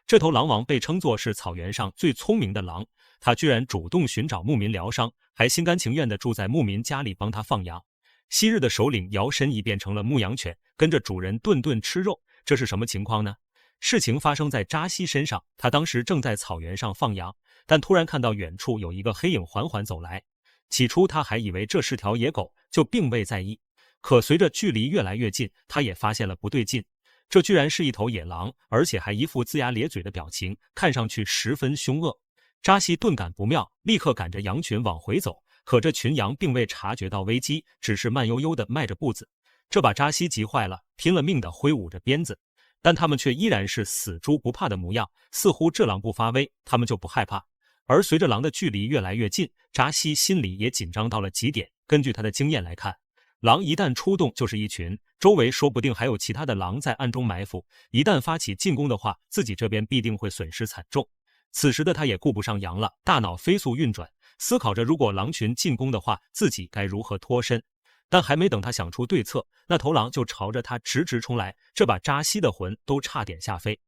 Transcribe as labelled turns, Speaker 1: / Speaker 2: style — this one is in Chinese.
Speaker 1: 这头狼王被称作是草原上最聪明的狼，他居然主动寻找牧民疗伤，还心甘情愿地住在牧民家里帮他放羊。昔日的首领摇身一变成了牧羊犬，跟着主人顿顿吃肉，这是什么情况呢？事情发生在扎西身上，他当时正在草原上放羊，但突然看到远处有一个黑影缓缓走来。起初他还以为这是条野狗，就并未在意。可随着距离越来越近，他也发现了不对劲，这居然是一头野狼，而且还一副龇牙咧嘴的表情，看上去十分凶恶。扎西顿感不妙，立刻赶着羊群往回走，可这群羊并未察觉到危机，只是慢悠悠地迈着步子。这把扎西急坏了，拼了命地挥舞着鞭子，但他们却依然是死猪不怕的模样，似乎这狼不发威，他们就不害怕。而随着狼的距离越来越近，扎西心里也紧张到了极点。根据他的经验来看，狼一旦出动就是一群，周围说不定还有其他的狼在暗中埋伏，一旦发起进攻的话，自己这边必定会损失惨重。此时的他也顾不上羊了，大脑飞速运转，思考着如果狼群进攻的话，自己该如何脱身。但还没等他想出对策，那头狼就朝着他直直冲来，这把扎西的魂都差点吓飞。